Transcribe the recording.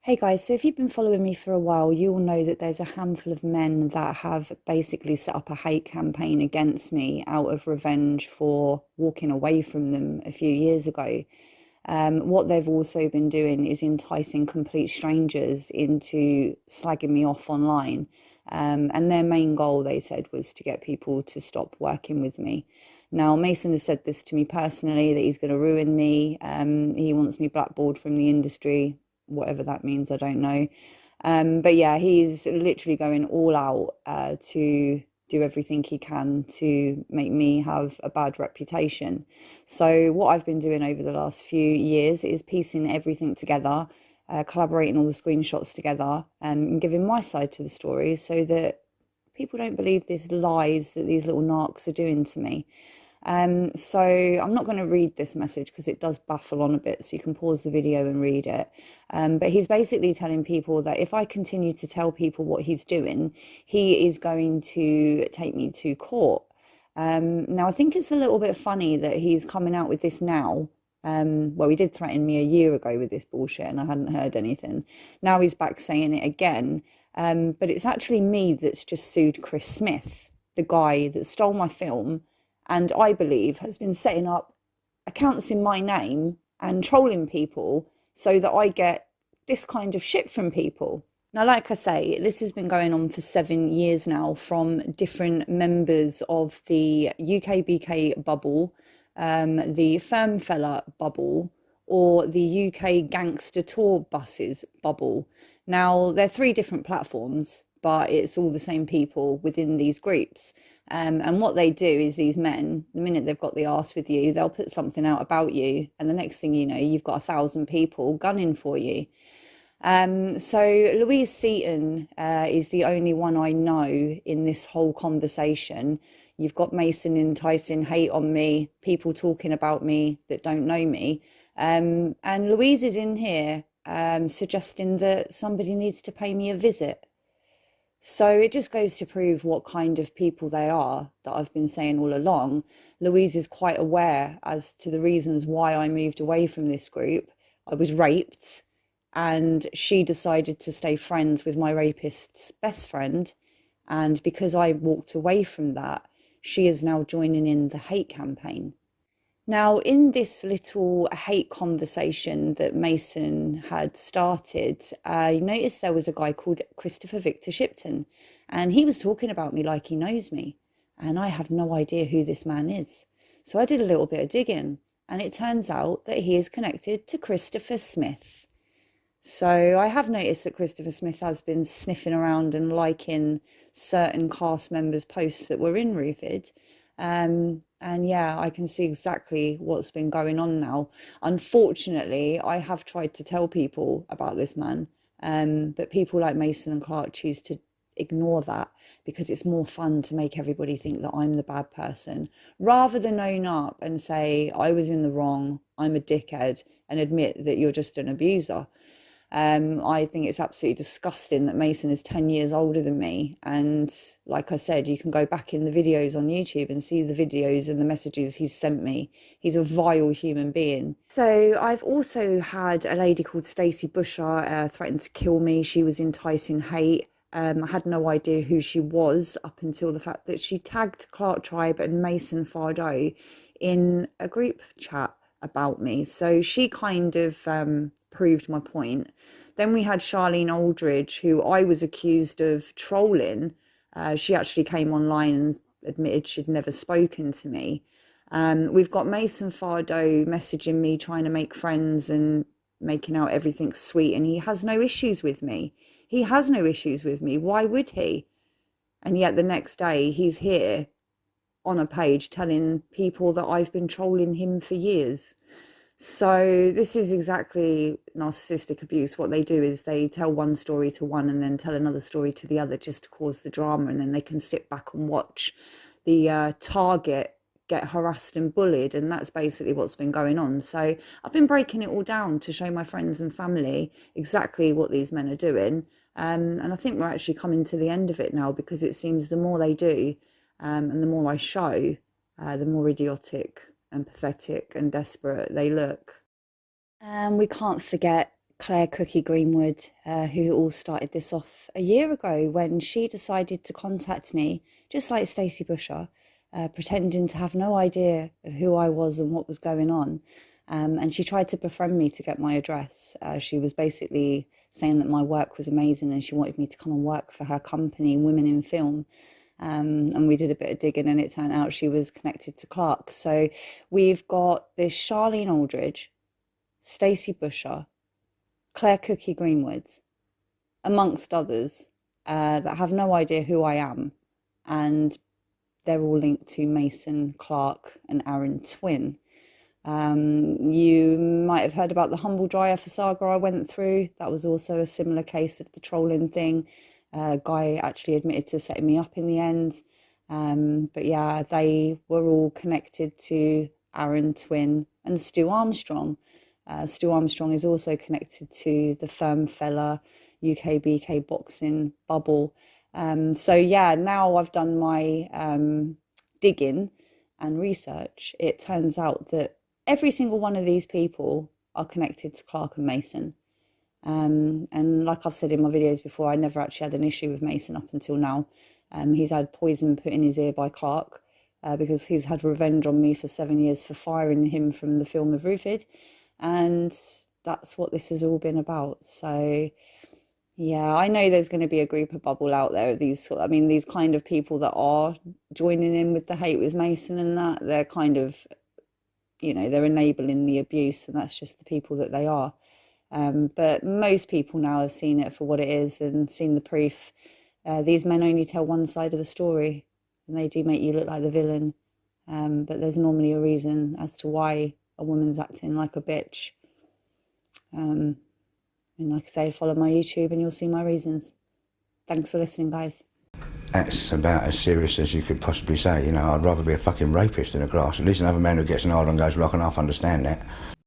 Hey guys, so if you've been following me for a while, you'll know that there's a handful of men that have basically set up a hate campaign against me out of revenge for walking away from them a few years ago. What they've also been doing is enticing complete strangers into slagging me off online. And their main goal, they said, was to get people to stop working with me. Now, Mason has said this to me personally, that he's going to ruin me. He wants me blackballed from the industry, whatever that means, I don't know. But yeah, he's literally going all out to do everything he can to make me have a bad reputation. So what I've been doing over the last few years is piecing everything together, collaborating all the screenshots together, and giving my side to the story so that people don't believe these lies that these little narcs are doing to me. So I'm not going to read this message because it does baffle on a bit, so you can pause the video and read it. But he's basically telling people that if I continue to tell people what he's doing, he is going to take me to court. Now, I think it's a little bit funny that he's coming out with this now. Well, he did threaten me a year ago with this bullshit and I hadn't heard anything. Now he's back saying it again. But it's actually me that's just sued Chris Smith, the guy that stole my film and I believe has been setting up accounts in my name and trolling people so that I get this kind of shit from people. Now, like I say, this has been going on for 7 years now from different members of the UKBK bubble, the Firm Fella bubble, or the UK Gangster Tour Buses bubble. Now, they're three different platforms, but it's all the same people within these groups. And what they do is these men, the minute they've got the arse with you, they'll put something out about you. And the next thing you know, you've got 1,000 people gunning for you. So Louise Seaton is the only one I know in this whole conversation. You've got Mason enticing hate on me, people talking about me that don't know me. And Louise is in here suggesting that somebody needs to pay me a visit. So it just goes to prove what kind of people they are that I've been saying all along. Louise is quite aware as to the reasons why I moved away from this group. I was raped and she decided to stay friends with my rapist's best friend. And because I walked away from that, she is now joining in the hate campaign. Now, in this little hate conversation that Mason had started, you noticed there was a guy called Christopher Victor Shipton, and he was talking about me like he knows me, and I have no idea who this man is. So I did a little bit of digging, and it turns out that he is connected to Christopher Smith. So I have noticed that Christopher Smith has been sniffing around and liking certain cast members' posts that were in Rooted. And yeah, I can see exactly what's been going on now. Unfortunately, I have tried to tell people about this man, but people like Mason and Clarke choose to ignore that because it's more fun to make everybody think that I'm the bad person rather than own up and say, I was in the wrong, I'm a dickhead, and admit that you're just an abuser. I think it's absolutely disgusting that Mason is 10 years older than me. And like I said, you can go back in the videos on YouTube and see the videos and the messages he's sent me. He's a vile human being. So I've also had a lady called Stacey Busher threaten to kill me. She was enticing hate. I had no idea who she was up until the fact that she tagged Clarke Tribe and Mason Fardowe in a group chat about me. So she kind of proved my point. Then we had Charlene Aldridge, who I was accused of trolling. She actually came online and admitted she'd never spoken to me. We've got Mason Fardowe messaging me, trying to make friends and making out everything sweet. And he has no issues with me. He has no issues with me. Why would he? And yet the next day he's here on a page telling people that I've been trolling him for years. So this is exactly narcissistic abuse. What they do is they tell one story to one and then tell another story to the other just to cause the drama, and then they can sit back and watch the target get harassed and bullied, and that's basically what's been going on. So I've been breaking it all down to show my friends and family exactly what these men are doing, and I think we're actually coming to the end of it now, because it seems the more they do and the more I show, the more idiotic and pathetic and desperate they look. And we can't forget Claire Cookie Greenwood, who all started this off a year ago when she decided to contact me, just like Stacey Busher, pretending to have no idea of who I was and what was going on. And she tried to befriend me to get my address. She was basically saying that my work was amazing and she wanted me to come and work for her company, Women in Film. And we did a bit of digging and it turned out she was connected to Clarke. So we've got this Charlene Aldridge, Stacey Busher, Claire Cookie Greenwood, amongst others, that have no idea who I am. And they're all linked to Mason, Clarke, and Aaron Twin. You might have heard about the humble dry effer saga I went through. That was also a similar case of the trolling thing. Guy actually admitted to setting me up in the end. But yeah, they were all connected to Aaron Twin and Stu Armstrong. Stu Armstrong is also connected to the Firm Fella UK-BK boxing bubble. So yeah, now I've done my digging and research. It turns out that every single one of these people are connected to Clarke and Mason. And like I've said in my videos before, I never actually had an issue with Mason up until now. He's had poison put in his ear by Clarke because he's had revenge on me for 7 years for firing him from the film of Rufid. And that's what this has all been about. So yeah, I know there's going to be a group of bubble out there of these, I mean, these kind of people that are joining in with the hate with Mason and that, they're kind of, they're enabling the abuse, and that's just the people that they are. But most people now have seen it for what it is and seen the proof. These men only tell one side of the story, and they do make you look like the villain. But there's normally a reason as to why a woman's acting like a bitch. And like I say, follow my YouTube and you'll see my reasons. Thanks for listening, guys. That's about as serious as you could possibly say. I'd rather be a fucking rapist than a grass. At least another man who gets an eye and goes, well, I can half understand that.